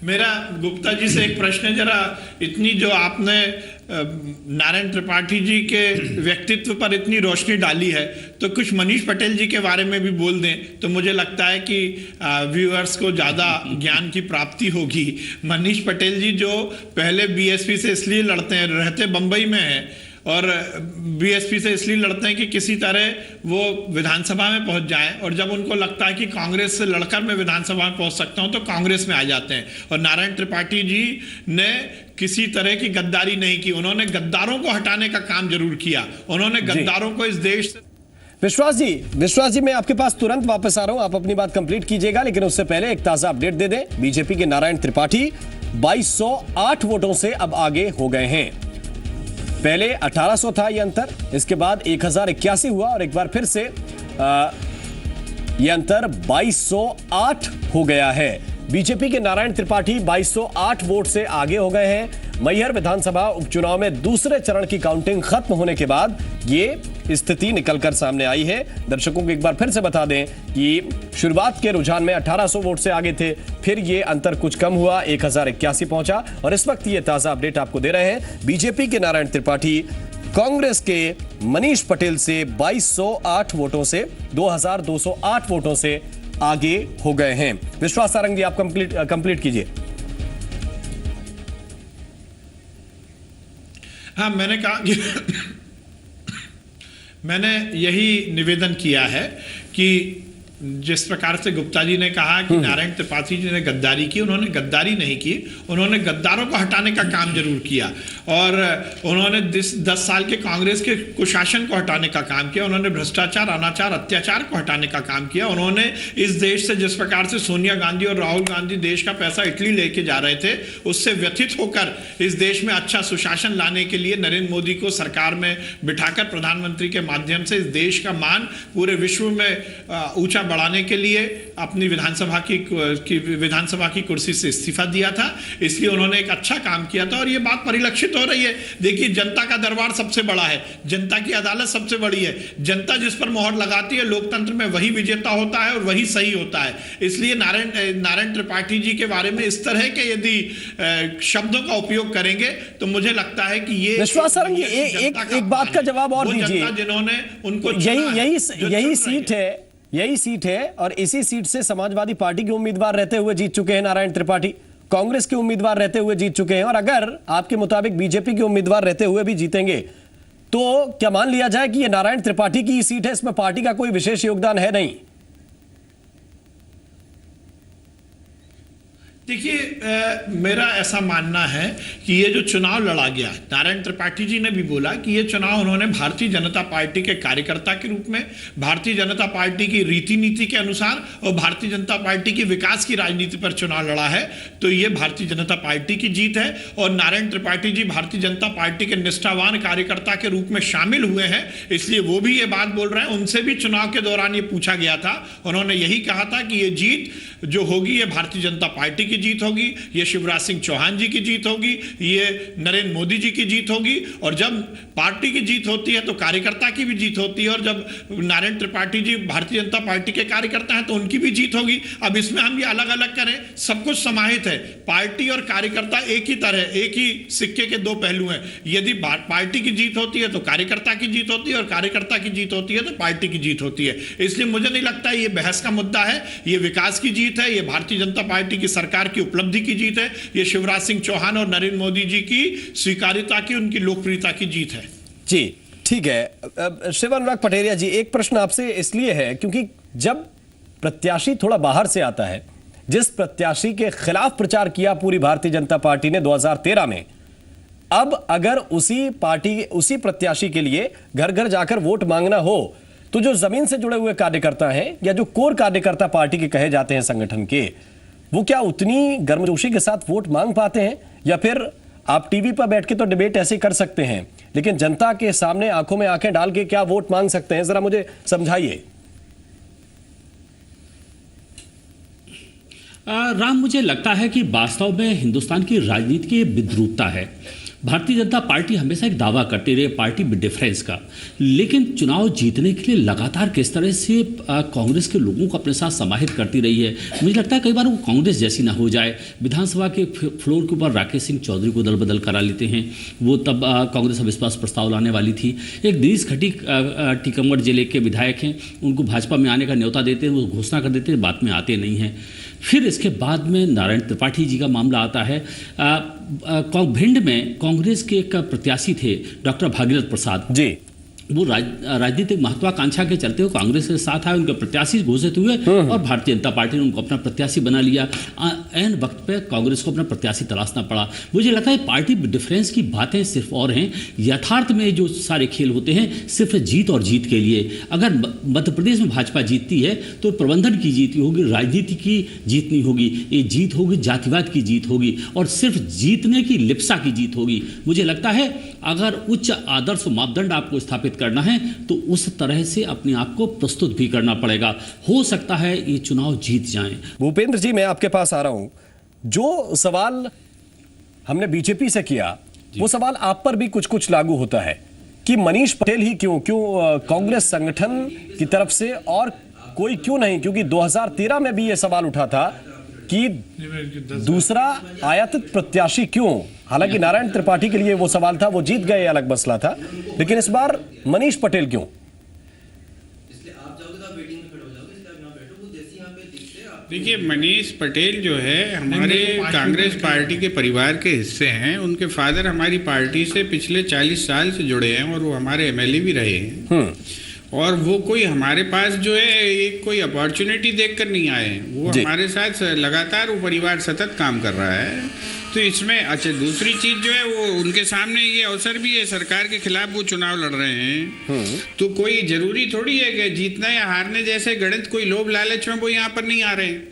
मेरा गुप्ता जी से एक प्रश्न है, जरा इतनी जो आपने नारायण त्रिपाठी जी के व्यक्तित्व पर इतनी रोशनी डाली है, तो कुछ मनीष पटेल जी के बारे में भी बोल दें तो मुझे लगता है कि व्यूअर्स को ज़्यादा ज्ञान की प्राप्ति होगी। मनीष पटेल जी जो पहले बीएसपी से इसलिए लड़ते हैं, रहते बम्बई में हैं, और बीएसपी से इसलिए लड़ते हैं कि किसी तरह वो विधानसभा में पहुंच जाएं, और जब उनको लगता है कि कांग्रेस से लड़कर मैं विधानसभा में पहुंच सकता हूं तो कांग्रेस में आ जाते हैं। और नारायण त्रिपाठी जी ने किसी तरह की गद्दारी नहीं की, उन्होंने गद्दारों को हटाने का काम जरूर किया, उन्होंने गद्दारों को इस देश से। विश्वास जी मैं आपके पास तुरंत वापस आ रहा हूं, आप अपनी बात कंप्लीट कीजिएगा, लेकिन उससे पहले एक ताजा अपडेट दे दें। बीजेपी के नारायण त्रिपाठी 2208 वोटों से अब आगे हो गए हैं। पहले 1800 था यह अंतर, इसके बाद 1081 हुआ, और एक बार फिर से यह अंतर 2208 हो गया है। बीजेपी के नारायण त्रिपाठी 2208 वोट से आगे हो गए हैं। मैहर विधानसभा उपचुनाव में दूसरे चरण की काउंटिंग खत्म होने के बाद ये स्थिति निकलकर सामने आई है। दर्शकों को एक बार फिर से बता दें कि शुरुआत के रुझान में 1800 वोट से आगे थे, फिर ये अंतर कुछ कम हुआ, 1081 पहुंचा, और इस वक्त ये ताजा अपडेट आपको दे रहे हैं। बीजेपी के नारायण त्रिपाठी कांग्रेस के मनीष पटेल से 2208 वोटों से 2208 वोटों से आगे हो गए हैं। विश्वास सारंग जी, आप कंप्लीट कीजिए। हाँ, मैंने कहा कि मैंने यही निवेदन किया है कि जिस प्रकार से गुप्ता जी ने कहा कि नारायण त्रिपाठी जी ने गद्दारी की, उन्होंने गद्दारी नहीं की, उन्होंने गद्दारों को हटाने का काम जरूर किया, और उन्होंने 10 साल के कांग्रेस के कुशासन को हटाने का काम किया, उन्होंने भ्रष्टाचार, अनाचार, अत्याचार को हटाने का काम किया। उन्होंने इस देश से जिस प्रकार से सोनिया गांधी और राहुल गांधी देश का पैसा इटली लेके जा रहे थे, उससे व्यथित होकर इस देश में अच्छा सुशासन लाने के लिए नरेंद्र मोदी को सरकार में बिठाकर प्रधानमंत्री के माध्यम से इस देश का मान पूरे विश्व में ऊंचा बढ़ाने के लिए अपनी विधानसभा की कुर्सी से इस्तीफा दिया था। इसलिए उन्होंने एक अच्छा काम किया था, और ये बात परिलक्षित हो रही है। देखिए, जनता का दरबार सबसे बड़ा है, जनता की अदालत सबसे बड़ी है, जनता जिस पर मोहर लगाती है लोकतंत्र में वही विजेता होता है और वही सही होता है। इसलिए नारायण त्रिपाठी जी के बारे में इस तरह के यदि शब्दों का उपयोग करेंगे तो मुझे लगता है कि ये विश्वास सर, एक बात का जवाब और दीजिए। जिन्होंने उनको यही सीट है, और इसी सीट से समाजवादी पार्टी के उम्मीदवार रहते हुए जीत चुके हैं नारायण त्रिपाठी, कांग्रेस के उम्मीदवार रहते हुए जीत चुके हैं, और अगर आपके मुताबिक बीजेपी के उम्मीदवार रहते हुए भी जीतेंगे तो क्या मान लिया जाए कि यह नारायण त्रिपाठी की सीट है, इसमें पार्टी का कोई विशेष योगदान है नहीं? देखिए, मेरा ऐसा मानना है कि ये जो चुनाव लड़ा गया, नारायण त्रिपाठी जी ने भी बोला कि ये चुनाव उन्होंने भारतीय जनता पार्टी के कार्यकर्ता के रूप में, भारतीय जनता पार्टी की रीति नीति के अनुसार और भारतीय जनता पार्टी की विकास की राजनीति पर चुनाव लड़ा है। तो ये भारतीय जनता पार्टी की जीत है, और नारायण त्रिपाठी जी भारतीय जनता पार्टी के निष्ठावान कार्यकर्ता के रूप में शामिल हुए हैं, इसलिए वो भी ये बात बोल रहे हैं। उनसे भी चुनाव के दौरान ये पूछा गया था, उन्होंने यही कहा था कि ये जीत जो होगी ये भारतीय जनता पार्टी की जीत होगी, ये शिवराज सिंह चौहान जी की जीत होगी, ये नरेंद्र मोदी जी की जीत होगी। और जब पार्टी की जीत होती है तो कार्यकर्ता की भी जीत होती है, और जब नारायण त्रिपाठी जी भारतीय जनता पार्टी के कार्यकर्ता हैं तो उनकी भी जीत होगी। अब इसमें हम ये अलग अलग करें, सब कुछ समाहित है। पार्टी और कार्यकर्ता एक ही तरह, एक ही सिक्के के दो पहलू हैं। यदि पार्टी की जीत होती है तो कार्यकर्ता की जीत होती है, और कार्यकर्ता की जीत होती है तो पार्टी की जीत होती है। इसलिए मुझे नहीं लगता ये बहस का मुद्दा है, ये विकास की जीत है, ये भारतीय जनता पार्टी की सरकार की उपलब्धि की जीत है, ये शिवराज सिंह चौहान और नरेंद्र मोदी जी की स्वीकार्यता की, उनकी लोकप्रियता की जीत है। जी ठीक है। शिव अनुराग पटेरिया जी, एक प्रश्न आपसे इसलिए है क्योंकि जब प्रत्याशी थोड़ा बाहर से आता है, जिस प्रत्याशी के खिलाफ प्रचार किया पूरी भारतीय जनता पार्टी ने 2013 में, अब अगर उसी प्रत्याशी के लिए घर घर जाकर वोट मांगना हो तो जो जमीन से जुड़े हुए कार्यकर्ता हैं या जो कोर कार्यकर्ता पार्टी के कहे जाते हैं संगठन के, वो क्या उतनी गर्मजोशी के साथ वोट मांग पाते हैं, या फिर आप टीवी पर बैठ के तो डिबेट ऐसे कर सकते हैं, लेकिन जनता के सामने आंखों में आंखें डाल के क्या वोट मांग सकते हैं? जरा मुझे समझाइए। राम, मुझे लगता है कि वास्तव में हिंदुस्तान की राजनीति की विद्रूपता है। भारतीय जनता पार्टी हमेशा एक दावा करती रही पार्टी विद डिफरेंस का, लेकिन चुनाव जीतने के लिए लगातार किस तरह से कांग्रेस के लोगों को अपने साथ समाहित करती रही है, मुझे लगता है कई बार वो कांग्रेस जैसी ना हो जाए। विधानसभा के फ्लोर के ऊपर राकेश सिंह चौधरी को दल बदल करा लेते हैं, वो तब कांग्रेस अविश्वास प्रस्ताव लाने वाली थी। एक दिनेश खटीक टीकमगढ़ जिले के विधायक हैं, उनको भाजपा में आने का न्योता देते हैं, वो घोषणा कर देते हैं, बाद में आते नहीं हैं। फिर इसके बाद में नारायण त्रिपाठी जी का मामला आता है। भिंड में कांग्रेस के एक प्रत्याशी थे डॉक्टर भागीरथ प्रसाद जी, वो राजनीतिक महत्वाकांक्षा के चलते हुए कांग्रेस के साथ आए, उनके प्रत्याशी घोषित हुए और भारतीय जनता पार्टी ने उनको अपना प्रत्याशी बना लिया। ऐन वक्त पे कांग्रेस को अपना प्रत्याशी तलाशना पड़ा। मुझे लगता है पार्टी डिफरेंस की बातें सिर्फ और हैं, यथार्थ में जो सारे खेल होते हैं सिर्फ जीत और जीत के लिए। अगर मध्य प्रदेश में भाजपा जीतती है तो प्रबंधन की जीत होगी, राजनीति की जीत नहीं होगी, ये जीत होगी जातिवाद की जीत होगी और सिर्फ जीतने की लिप्सा की जीत होगी। मुझे लगता है अगर उच्च आदर्श मापदंड आपको स्थापित करना है तो उस तरह से अपने आप को प्रस्तुत भी करना पड़ेगा। हो सकता है ये चुनाव जीत जाएं। भूपेंद्र जी, मैं आपके पास आ रहा हूं। जो सवाल हमने बीजेपी से किया वो सवाल आप पर भी कुछ कुछ लागू होता है कि मनीष पटेल ही क्यों कांग्रेस संगठन की तरफ से और कोई क्यों नहीं? क्योंकि 2013 में भी यह सवाल उठा था कि दूसरा आयातित प्रत्याशी क्यों? हालांकि नारायण त्रिपाठी के लिए वो सवाल था, वो जीत गए, अलग मसला था, लेकिन इस बार मनीष पटेल क्यों? देखिए, मनीष पटेल जो है हमारे कांग्रेस पार्टी के परिवार के हिस्से हैं। उनके फादर हमारी पार्टी से पिछले 40 साल से जुड़े हैं और वो हमारे एमएलए भी रहे हैं। और वो कोई हमारे पास जो है एक कोई अपॉर्चुनिटी देखकर नहीं आए हैं, वो हमारे साथ लगातार वो परिवार सतत काम कर रहा है। तो इसमें अच्छा दूसरी चीज जो है वो उनके सामने ये अवसर भी है, सरकार के खिलाफ वो चुनाव लड़ रहे हैं, तो कोई जरूरी थोड़ी है कि जीतना या हारने जैसे गणित कोई लोभ लालच में वो यहाँ पर नहीं आ रहे हैं।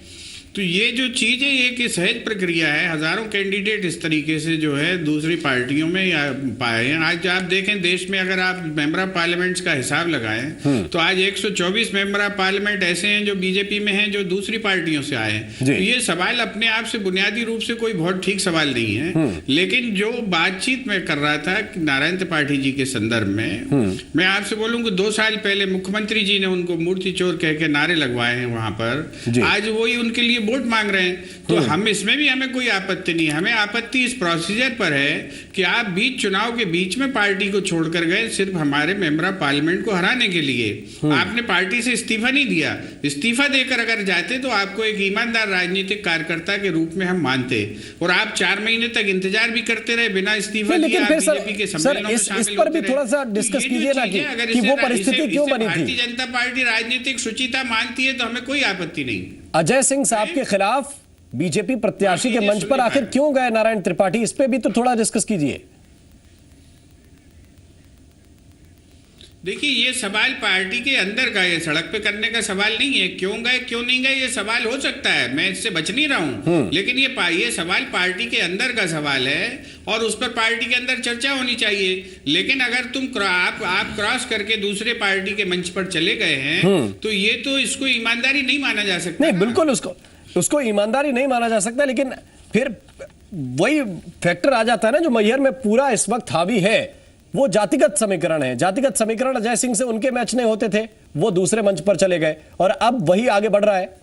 तो ये जो चीज़ है ये कि सहज प्रक्रिया है। हजारों कैंडिडेट इस तरीके से जो है दूसरी पार्टियों में या पाए हैं। आज आप देखें देश में अगर आप मेंबर ऑफ पार्लियामेंट्स का हिसाब लगाएं तो आज 124 मेंबर ऑफ पार्लियामेंट ऐसे हैं जो बीजेपी में हैं, जो दूसरी पार्टियों से आए हैं। तो ये सवाल अपने आप से बुनियादी रूप से कोई बहुत ठीक सवाल नहीं है, लेकिन जो बातचीत में कर रहा था नारायण त्रिपाठी जी के संदर्भ में, मैं आपसे बोलूंगा 2 साल पहले मुख्यमंत्री जी ने उनको मूर्ति चोर कह के नारे लगवाए हैं वहां पर, आज वही उनके लिए वोट मांग रहे हैं। तो हम इसमें भी हमें कोई आपत्ति नहीं। हमें आपत्ति इस प्रोसीजर पर है कि आप बीच चुनाव के बीच में पार्टी को छोड़कर गए सिर्फ हमारे मेंबर ऑफ पार्लियामेंट को हराने के लिए। आपने पार्टी से इस्तीफा नहीं दिया। इस्तीफा देकर अगर जाते तो आपको एक ईमानदार राजनीतिक कार्यकर्ता के रूप में हम मानते, और आप 4 महीने तक इंतजार भी करते रहे बिना इस्तीफा दिए। बीजेपी के सम्मेलनों में शामिल होते रहे। थोड़ा सा डिस्कस कीजिए ना कि वो परिस्थिति क्यों बनी थी। भारतीय जनता पार्टी राजनीतिक शुचिता मानती है तो हमें कोई आपत्ति नहीं। अजय सिंह साहब के खिलाफ बीजेपी प्रत्याशी के मंच पर आखिर क्यों गए नारायण त्रिपाठी? इस पे भी तो थोड़ा डिस्कस कीजिए। देखिए, ये सवाल पार्टी के अंदर का, ये सड़क पे करने का सवाल नहीं है। क्यों गए क्यों नहीं गए ये सवाल हो सकता है, मैं इससे बच नहीं रहा हूं, लेकिन ये सवाल पार्टी के अंदर का सवाल है और उस पर पार्टी के अंदर चर्चा होनी चाहिए। लेकिन अगर आप क्रॉस करके दूसरे पार्टी के मंच पर चले गए हैं तो ये तो इसको ईमानदारी नहीं माना जा सकता। नहीं, बिल्कुल उसको ईमानदारी नहीं माना जा सकता, लेकिन फिर वही फैक्टर आ जाता है ना जो मैहर में पूरा इस वक्त हावी है, वो जातिगत समीकरण है। जातिगत समीकरण अजय सिंह से उनके मैच नहीं होते थे, वो दूसरे मंच पर चले गए और अब वही आगे बढ़ रहा है।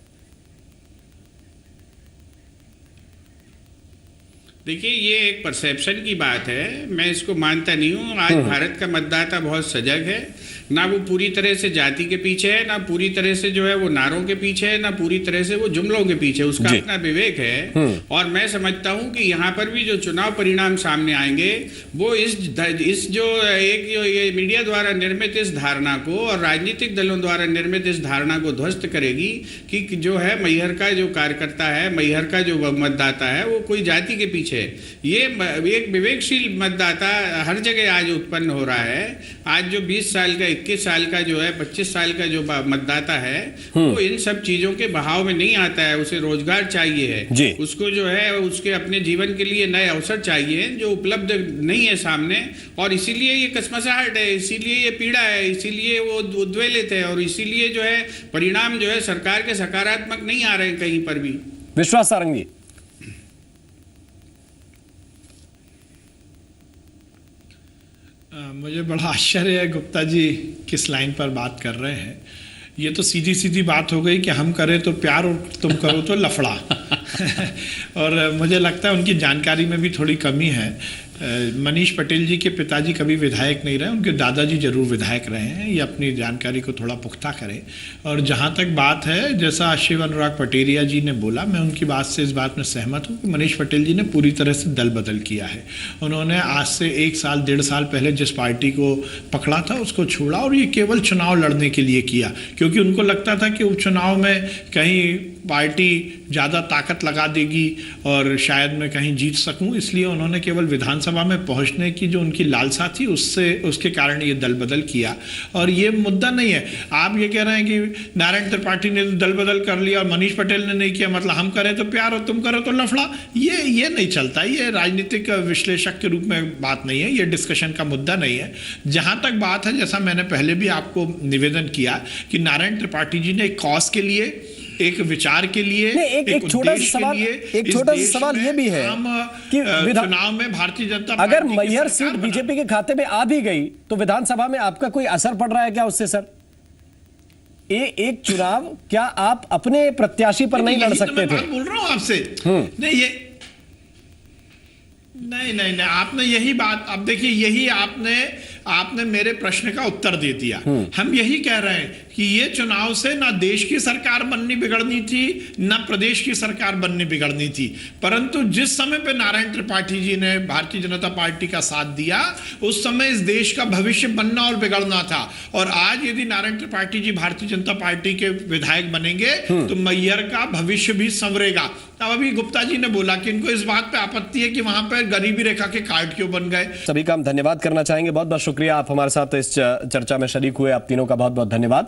देखिए, ये एक परसेप्शन की बात है, मैं इसको मानता नहीं हूँ। आज भारत का मतदाता बहुत सजग है, ना वो पूरी तरह से जाति के पीछे है, ना पूरी तरह से जो है वो नारों के पीछे है, ना पूरी तरह से वो जुमलों के पीछे, उसका अपना विवेक है। और मैं समझता हूँ कि यहाँ पर भी जो चुनाव परिणाम सामने आएंगे वो इस जो ये मीडिया द्वारा निर्मित इस धारणा को और राजनीतिक दलों द्वारा निर्मित इस धारणा को ध्वस्त करेगी कि जो है मैहर का जो कार्यकर्ता है, मैहर का जो मतदाता है वो कोई जाति के पीछे है। ये एक विवेकशील मतदाता हर जगह आज उत्पन्न हो रहा है। आज जो 20 साल का, 21 साल का जो है, 25 साल का जो मतदाता है वो इन सब चीजों के बहाव में नहीं आता है। उसे रोजगार चाहिए है, उसको जो है उसके अपने जीवन के लिए नए अवसर चाहिए जो उपलब्ध नहीं है सामने, और इसीलिए ये कसमसाहट है, इसीलिए ये पीड़ा है, इसीलिए वो उद्वेलित है, और इसीलिए जो है परिणाम जो है सरकार के सकारात्मक नहीं आ रहे हैं कहीं पर भी। विश्वास सारंगी, मुझे बड़ा आश्चर्य है गुप्ता जी किस लाइन पर बात कर रहे हैं। ये तो सीधी सीधी बात हो गई कि हम करें तो प्यार और तुम करो तो लफड़ा। और मुझे लगता है उनकी जानकारी में भी थोड़ी कमी है। मनीष पटेल जी के पिताजी कभी विधायक नहीं रहे, उनके दादाजी जरूर विधायक रहे हैं। ये अपनी जानकारी को थोड़ा पुख्ता करें। और जहाँ तक बात है, जैसा शिव अनुराग पटेरिया जी ने बोला, मैं उनकी बात से इस बात में सहमत हूँ कि मनीष पटेल जी ने पूरी तरह से दल बदल किया है। उन्होंने आज से 1 साल 1.5 साल पहले जिस पार्टी को पकड़ा था उसको छोड़ा, और ये केवल चुनाव लड़ने के लिए किया, क्योंकि उनको लगता था कि उपचुनाव में कहीं पार्टी ज़्यादा ताकत लगा देगी और शायद मैं कहीं जीत सकूं, इसलिए उन्होंने केवल विधानसभा में पहुंचने की जो उनकी लालसा थी उसके कारण ये दल बदल किया। और ये मुद्दा नहीं है। आप ये कह रहे हैं कि नारायण त्रिपाठी ने दल बदल कर लिया और मनीष पटेल ने नहीं किया, मतलब हम करें तो प्यार और तुम करो तो लफड़ा। ये नहीं चलता। ये राजनीतिक विश्लेषक के रूप में बात नहीं है, ये डिस्कशन का मुद्दा नहीं है। जहां तक बात है, जैसा मैंने पहले भी आपको निवेदन किया कि नारायण त्रिपाठी जी ने एक कॉज के लिए, एक विचार के लिए, एक छोटा सा सवाल ये भी है कि चुनाव में भारतीय जनता पार्टी अगर मैहर सीट बीजेपी के खाते में आ भी गई तो विधानसभा में आपका कोई असर पड़ रहा है क्या उससे? सर, एक चुनाव क्या आप अपने प्रत्याशी पर नहीं लड़ सकते थे? बोल रहा हूं आपसे। नहीं, आपने यही बात, अब देखिए, यही आपने मेरे प्रश्न का उत्तर दे दिया। हम यही कह रहे हैं कि ये चुनाव से ना देश की सरकार बननी बिगड़नी थी, ना प्रदेश की सरकार बननी बिगड़नी थी, परंतु जिस समय पे नारायण त्रिपाठी जी ने भारतीय जनता पार्टी का साथ दिया, उस समय इस देश का भविष्य बनना और बिगड़ना था। और आज यदि नारायण त्रिपाठी जी भारतीय जनता पार्टी के विधायक बनेंगे तो मैहर का भविष्य भी संवरेगा। अब अभी गुप्ता जी ने बोला कि इनको इस बात पे आपत्ति है कि वहां पर गरीबी रेखा के कार्ड क्यों बन गए। सभी का हम धन्यवाद करना चाहेंगे। बहुत बहुत शुक्रिया, आप हमारे साथ इस चर्चा में शरीक हुए। आप तीनों का बहुत बहुत धन्यवाद।